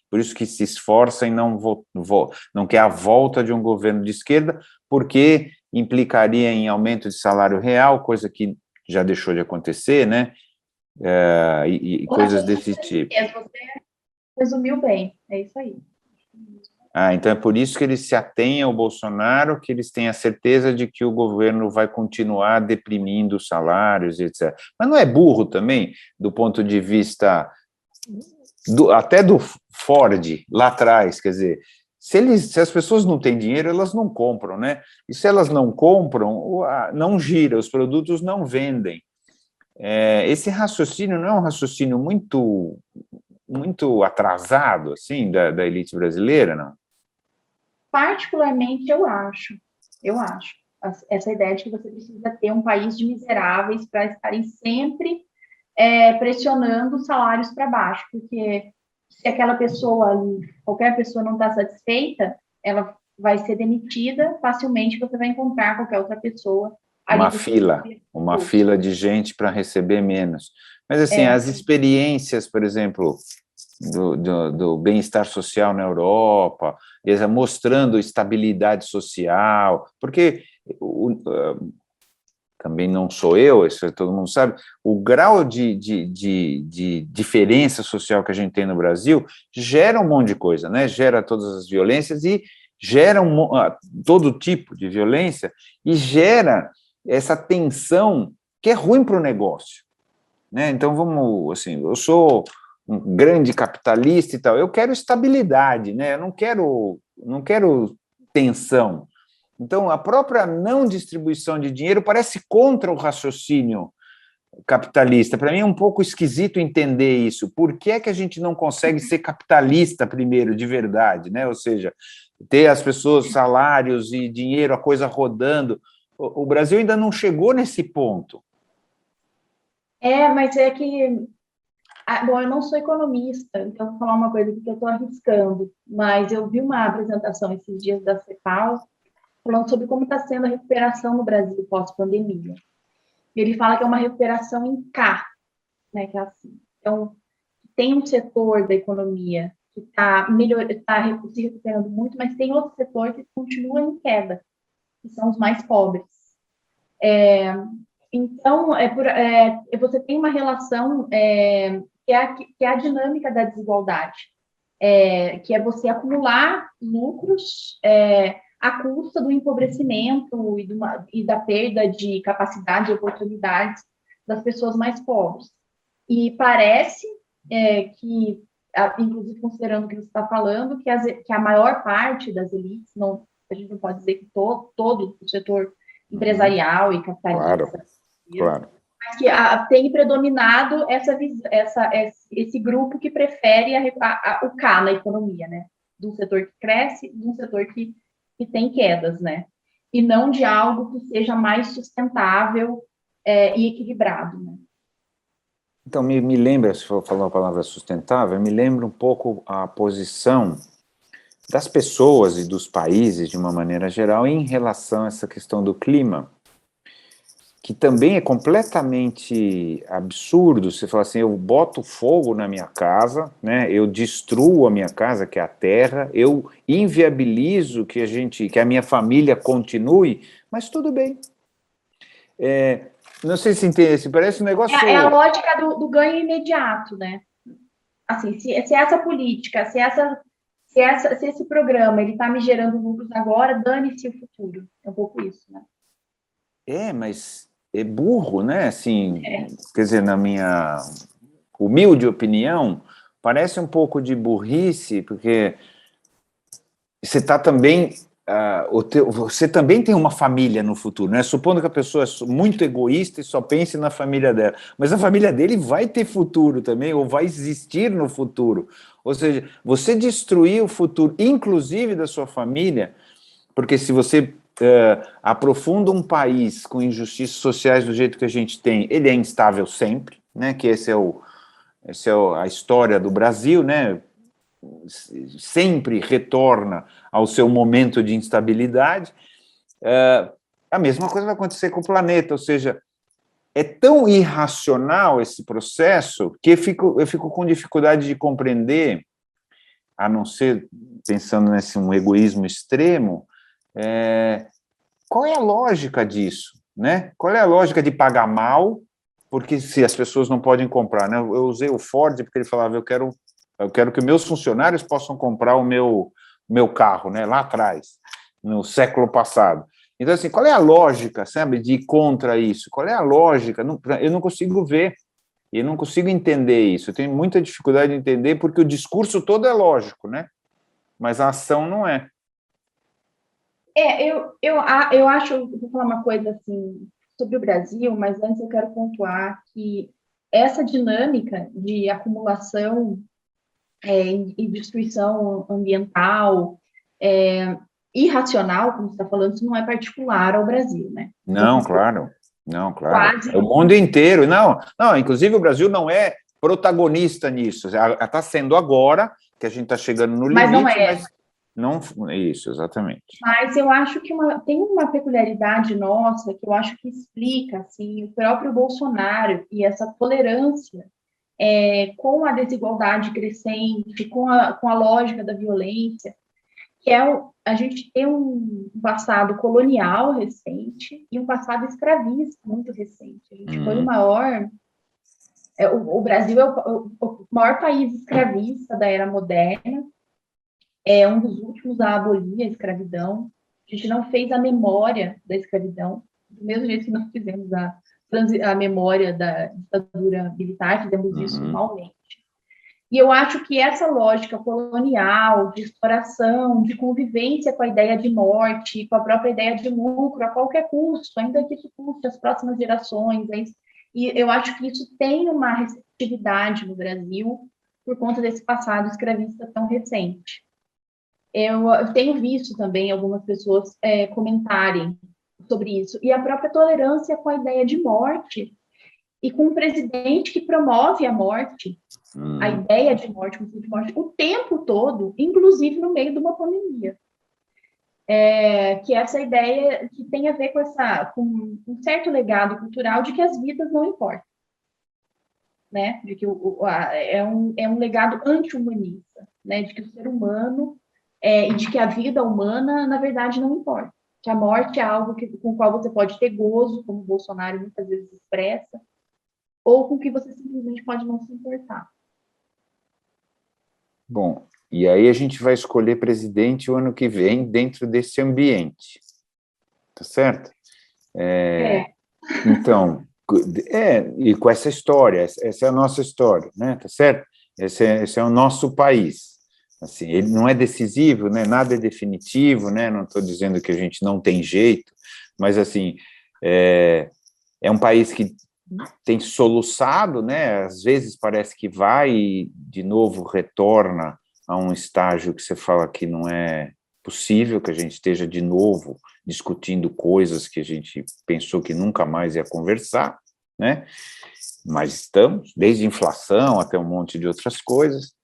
Por isso que se esforça em não quer a volta de um governo de esquerda, porque implicaria em aumento de salário real, coisa que já deixou de acontecer, né? E coisas desse tipo. Você resumiu bem, é isso aí. Então é por isso que eles se atêm ao Bolsonaro, que eles têm a certeza de que o governo vai continuar deprimindo os salários, etc. Mas não é burro também, do ponto de vista até do Ford, lá atrás, quer dizer, se as pessoas não têm dinheiro, elas não compram, né? E se elas não compram, não gira, os produtos não vendem. Esse raciocínio não é um raciocínio muito, muito atrasado, assim, da elite brasileira, não? Particularmente, eu acho, essa ideia de que você precisa ter um país de miseráveis para estarem sempre pressionando os salários para baixo, porque se aquela pessoa ali, qualquer pessoa não está satisfeita, ela vai ser demitida, facilmente você vai encontrar qualquer outra pessoa ali. Uma fila de gente para receber menos. Mas, assim, as experiências, por exemplo, do bem-estar social na Europa, mostrando estabilidade social, porque também não sou eu, isso todo mundo sabe, o grau de diferença social que a gente tem no Brasil gera um monte de coisa, né? Gera todas as violências e gera todo tipo de violência e gera essa tensão que é ruim para o negócio, né? Então, vamos, assim, eu sou um grande capitalista e tal, eu quero estabilidade, né? Eu não quero tensão. Então, a própria não distribuição de dinheiro parece contra o raciocínio capitalista. Para mim é um pouco esquisito entender isso. Por que é que a gente não consegue ser capitalista primeiro, de verdade, né? Ou seja, ter as pessoas, salários e dinheiro, a coisa rodando. O Brasil ainda não chegou nesse ponto. Mas é que... Bom, eu não sou economista, então vou falar uma coisa que eu estou arriscando, mas eu vi uma apresentação esses dias da CEPAL falando sobre como está sendo a recuperação no Brasil pós-pandemia. E ele fala que é uma recuperação em K, né, que é assim. Então, tem um setor da economia que está se recuperando muito, mas tem outro setor que continua em queda, que são os mais pobres. Então, você tem uma relação que é a dinâmica da desigualdade, que é você acumular lucros à custa do empobrecimento e da perda de capacidade e oportunidades das pessoas mais pobres. E parece que, inclusive considerando o que você está falando, que a maior parte das elites, a gente não pode dizer que todo o setor empresarial e capitalista, claro. Mas que tem predominado esse grupo que prefere o K na economia, né? De um setor que cresce, de um setor que tem quedas, né? E não de algo que seja mais sustentável e equilibrado, né? Então, me lembra, se for falar a palavra sustentável, me lembra um pouco a posição das pessoas e dos países, de uma maneira geral, em relação a essa questão do clima, que também é completamente absurdo. Você fala assim, eu boto fogo na minha casa, né? Eu destruo a minha casa, que é a terra, eu inviabilizo que a minha família continue, mas tudo bem. Não sei se entende, parece um negócio... É a lógica do ganho imediato, né? Assim, se essa política, se esse programa ele está me gerando lucros agora, dane-se o futuro. É um pouco isso, né? Mas é burro, né? Assim, quer dizer, na minha humilde opinião, parece um pouco de burrice, porque você está também... você também tem uma família no futuro, né? Supondo que a pessoa é muito egoísta e só pense na família dela, mas a família dele vai ter futuro também, ou vai existir no futuro. Ou seja, você destruir o futuro, inclusive da sua família, porque se você aprofunda um país com injustiças sociais do jeito que a gente tem, ele é instável sempre, né? Que essa é a história do Brasil, né? Sempre retorna ao seu momento de instabilidade. A mesma coisa vai acontecer com o planeta, ou seja, é tão irracional esse processo que eu fico com dificuldade de compreender, a não ser pensando nesse um egoísmo extremo, qual é a lógica disso, né? Qual é a lógica de pagar mal, porque se as pessoas não podem comprar, né? Eu usei o Ford porque ele falava, eu quero que meus funcionários possam comprar o meu carro, né? Lá atrás, no século passado. Então, assim, qual é a lógica, sabe, de ir contra isso? Qual é a lógica? Eu não consigo ver, eu não consigo entender isso. Eu tenho muita dificuldade de entender, porque o discurso todo é lógico, né? Mas a ação não é. Eu acho, vou falar uma coisa assim sobre o Brasil, mas antes eu quero pontuar que essa dinâmica de acumulação e destruição ambiental irracional, como você está falando, isso não é particular ao Brasil, né? Não, claro. Não, claro. Quase. É o mundo inteiro. Não, inclusive o Brasil não é protagonista nisso. Está sendo agora que a gente está chegando no limite, mas não é. Mas não, isso, exatamente. Mas eu acho que tem uma peculiaridade nossa que eu acho que explica assim, o próprio Bolsonaro e essa tolerância com a desigualdade crescente, com a lógica da violência, que a gente tem um passado colonial recente e um passado escravista muito recente. A gente foi o maior... o Brasil é o maior país escravista da era moderna, é um dos últimos a abolir a escravidão. A gente não fez a memória da escravidão, do mesmo jeito que nós fizemos a memória da ditadura militar, fizemos isso malmente. E eu acho que essa lógica colonial, de exploração, de convivência com a ideia de morte, com a própria ideia de lucro, a qualquer custo, ainda que isso custe as próximas gerações, e eu acho que isso tem uma receptividade no Brasil por conta desse passado escravista tão recente. Eu tenho visto também algumas pessoas comentarem sobre isso, e a própria tolerância com a ideia de morte, e com um presidente que promove a morte, a ideia de morte, o tempo todo, inclusive no meio de uma pandemia. Que essa ideia que tem a ver com um certo legado cultural de que as vidas não importam. Né? De que é um legado anti-humanista, né? De que o ser humano e de que a vida humana, na verdade, não importa. Que a morte é algo com o qual você pode ter gozo, como o Bolsonaro muitas vezes expressa, ou com que você simplesmente pode não se importar. Bom, e aí a gente vai escolher presidente o ano que vem dentro desse ambiente, tá certo? Então, e com essa história, essa é a nossa história, né? Tá certo? Esse é o nosso país. Assim, ele não é decisivo, né? Nada é definitivo, né? Não estou dizendo que a gente não tem jeito, mas assim é um país que tem soluçado, né? Às vezes parece que vai e de novo retorna a um estágio que você fala que não é possível que a gente esteja de novo discutindo coisas que a gente pensou que nunca mais ia conversar, né? Mas estamos, desde inflação até um monte de outras coisas.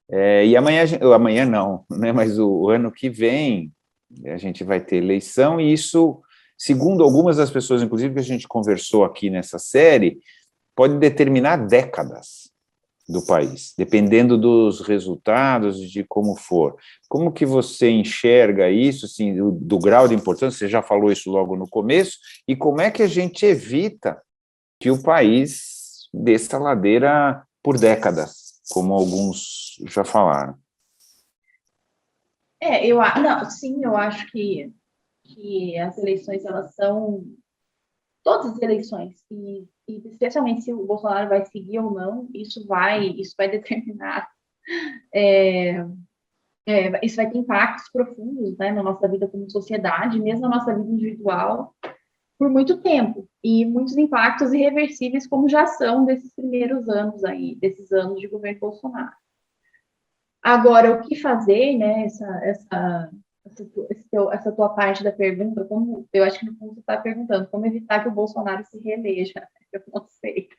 E amanhã não, né? Mas o ano que vem a gente vai ter eleição, e isso, segundo algumas das pessoas, inclusive, que a gente conversou aqui nessa série, pode determinar décadas do país, dependendo dos resultados, de como for. Como que você enxerga isso, assim, do grau de importância? Você já falou isso logo no começo, e como é que a gente evita que o país desça a ladeira por décadas, como alguns já falaram? Eu acho que as eleições, elas são todas as eleições, e especialmente se o Bolsonaro vai seguir ou não, isso vai determinar, isso vai ter impactos profundos, né, na nossa vida como sociedade, mesmo na nossa vida individual, por muito tempo, e muitos impactos irreversíveis, como já são desses primeiros anos aí, desses anos de governo Bolsonaro. Agora, o que fazer, né, essa tua parte da pergunta, eu acho que no fundo você está perguntando, como evitar que o Bolsonaro se reeleja? Eu não sei.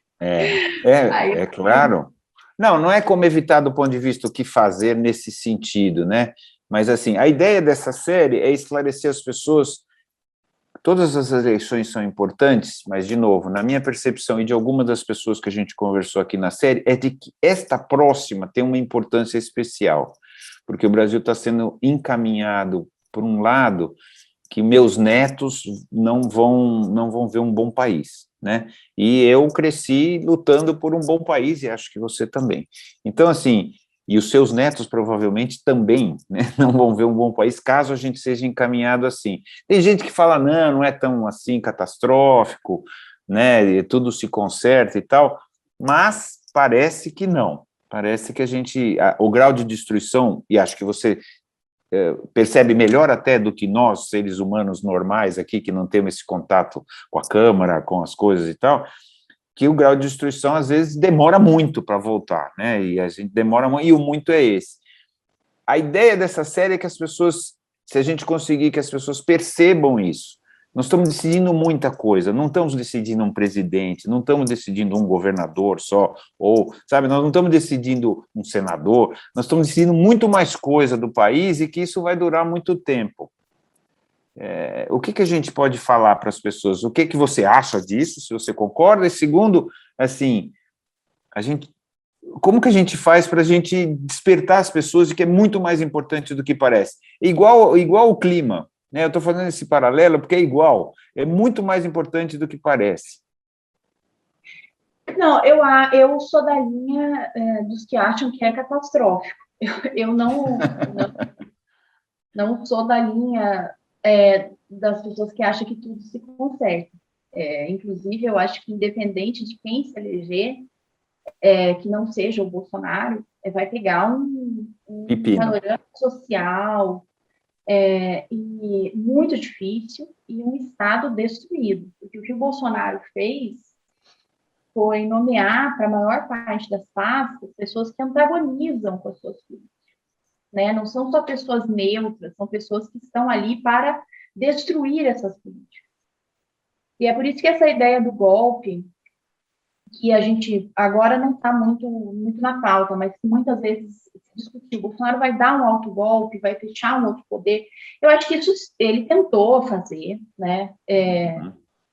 Claro. Não é como evitar do ponto de vista o que fazer nesse sentido, né? Mas, assim, a ideia dessa série é esclarecer as pessoas todas as eleições são importantes, mas, de novo, na minha percepção e de algumas das pessoas que a gente conversou aqui na série, é de que esta próxima tem uma importância especial, porque o Brasil está sendo encaminhado por um lado que meus netos não vão ver um bom país, né? E eu cresci lutando por um bom país, e acho que você também. Então, assim, e os seus netos provavelmente também, né, não vão ver um bom país caso a gente seja encaminhado assim. Tem gente que fala, não é tão assim catastrófico, né, tudo se conserta e tal, mas parece que não. Parece que o grau de destruição, e acho que você percebe melhor até do que nós, seres humanos normais aqui, que não temos esse contato com a Câmara, com as coisas e tal, que o grau de destruição, às vezes, demora muito para voltar, né? E a gente demora muito, e o muito é esse. A ideia dessa série é que as pessoas, se a gente conseguir que as pessoas percebam isso, nós estamos decidindo muita coisa, não estamos decidindo um presidente, não estamos decidindo um governador só, ou, sabe, nós não estamos decidindo um senador, nós estamos decidindo muito mais coisa do país e que isso vai durar muito tempo. O que a gente pode falar para as pessoas? O que você acha disso, se você concorda? E segundo, assim, como que a gente faz para a gente despertar as pessoas de que é muito mais importante do que parece? Igual o clima, né? Eu estou fazendo esse paralelo porque é igual, é muito mais importante do que parece. Não, eu sou da linha dos que acham que é catastrófico. Eu não sou da linha das pessoas que acham que tudo se conserta. Inclusive, eu acho que independente de quem se eleger, que não seja o Bolsonaro, vai pegar um panorama social e muito difícil e um Estado destruído. Porque o que o Bolsonaro fez foi nomear para a maior parte das pastas pessoas que antagonizam com as suas políticas. Né? Não são só pessoas neutras, são pessoas que estão ali para destruir essas políticas. E é por isso que essa ideia do golpe, que a gente agora não está muito na pauta, mas que muitas vezes se discutiu, o Bolsonaro vai dar um autogolpe, vai fechar um outro poder. Eu acho que isso ele tentou fazer, né?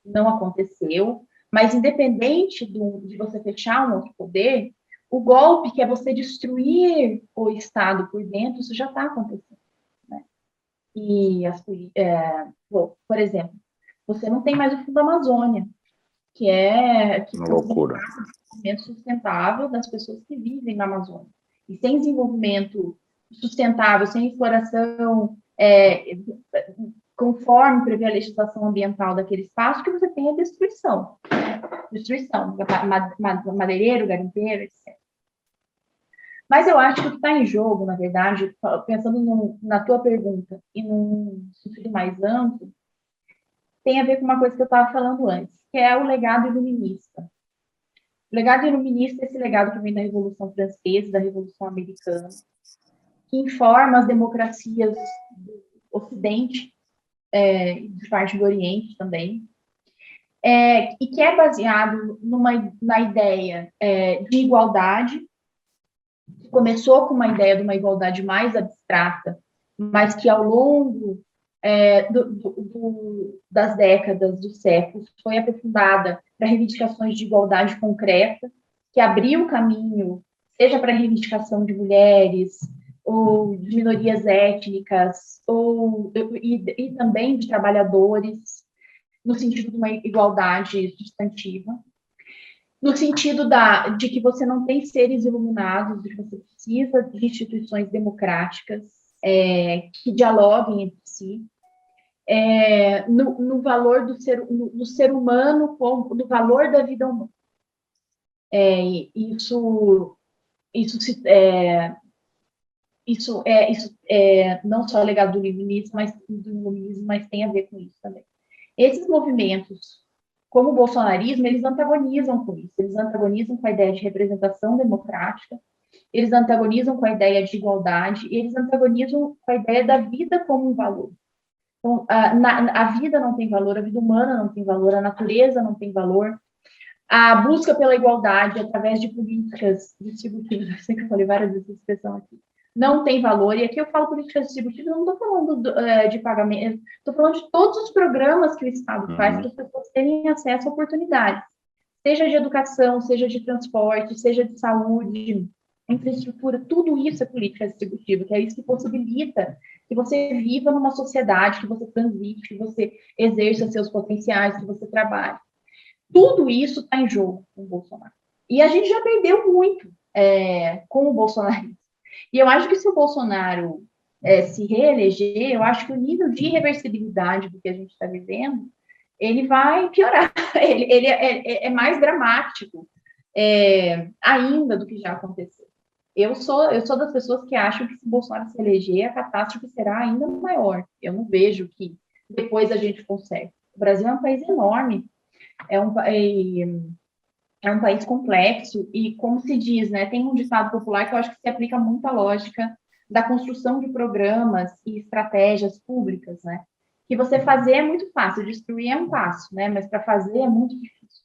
Não aconteceu, mas independente de você fechar um outro poder, o golpe, que é você destruir o Estado por dentro, isso já está acontecendo. Né? E, por exemplo, você não tem mais o Fundo Amazônia, que uma loucura. O desenvolvimento sustentável das pessoas que vivem na Amazônia. E sem desenvolvimento sustentável, sem exploração, conforme prevê a legislação ambiental daquele espaço, que você tem a destruição. Destruição, madeireiro, garimpeiro, etc. Mas eu acho que o que está em jogo, na verdade, pensando na tua pergunta e num sentido mais amplo, tem a ver com uma coisa que eu estava falando antes, que é o legado iluminista. O legado iluminista é esse legado que vem da Revolução Francesa, da Revolução Americana, que informa as democracias do Ocidente, de parte do Oriente também, e que é baseado na ideia de igualdade, que começou com uma ideia de uma igualdade mais abstrata, mas que ao longo das décadas, dos séculos, foi aprofundada para reivindicações de igualdade concreta, que abriu o caminho, seja para a reivindicação de mulheres, ou de minorias étnicas, e também de trabalhadores, no sentido de uma igualdade substantiva, no sentido de que você não tem seres iluminados, de que você precisa de instituições democráticas que dialoguem entre si, no valor do ser humano, no valor da vida humana. Isso não só legado do iluminismo, mas tem a ver com isso também. Esses movimentos, como o bolsonarismo, eles antagonizam com isso. Eles antagonizam com a ideia de representação democrática, eles antagonizam com a ideia de igualdade, e eles antagonizam com a ideia da vida como um valor. Então, a vida não tem valor, a vida humana não tem valor, a natureza não tem valor. A busca pela igualdade através de políticas distributivas, eu sei que eu falei várias vezes essa expressão aqui, não tem valor, e aqui eu falo política distributiva, eu não estou falando de pagamento, estou falando de todos os programas que o Estado faz para as pessoas terem acesso a oportunidades, seja de educação, seja de transporte, seja de saúde, infraestrutura, tudo isso é política distributiva, que é isso que possibilita que você viva numa sociedade, que você transite, que você exerça seus potenciais, que você trabalhe. Tudo isso está em jogo com o Bolsonaro. E a gente já perdeu muito com o Bolsonaro. E eu acho que se o Bolsonaro se reeleger, eu acho que o nível de reversibilidade do que a gente está vivendo, ele vai piorar. Ele é mais dramático ainda do que já aconteceu. Eu sou das pessoas que acham que se o Bolsonaro se eleger, a catástrofe será ainda maior. Eu não vejo que depois a gente consegue. O Brasil é um país enorme, é um país complexo e, como se diz, né, tem um ditado popular que eu acho que se aplica muito à lógica da construção de programas e estratégias públicas, né? Que você fazer é muito fácil, destruir é um passo, né? Mas para fazer é muito difícil.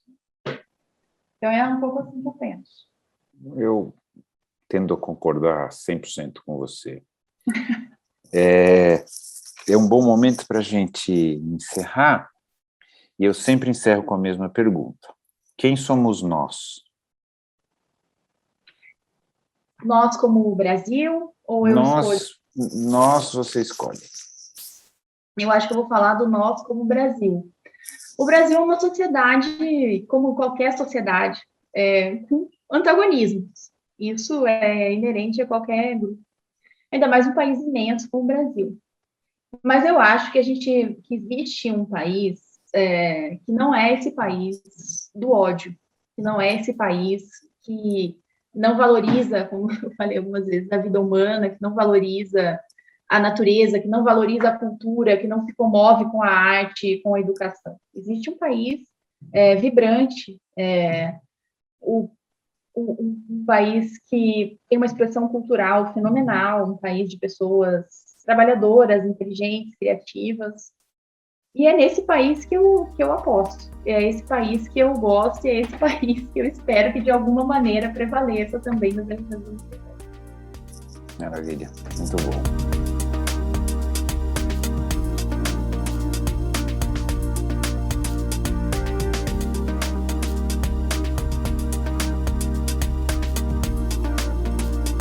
Então é um pouco assim que eu penso. Eu tendo a concordar 100% com você. É um bom momento para a gente encerrar, e eu sempre encerro com a mesma pergunta. Quem somos nós? Nós como o Brasil, ou eu escolho? Nós, você escolhe. Eu acho que eu vou falar do nós como Brasil. O Brasil é uma sociedade, como qualquer sociedade, com antagonismos. Isso é inerente a qualquer grupo. Ainda mais um país imenso como o Brasil. Mas eu acho que existe um país que não é esse país do ódio, que não é esse país que não valoriza, como eu falei algumas vezes, a vida humana, que não valoriza a natureza, que não valoriza a cultura, que não se comove com a arte, com a educação. Existe um país vibrante, um país que tem uma expressão cultural fenomenal, um país de pessoas trabalhadoras, inteligentes, criativas. E é nesse país que eu aposto. É esse país que eu gosto e é esse país que eu espero que, de alguma maneira, prevaleça também nas eleições. Maravilha, muito bom.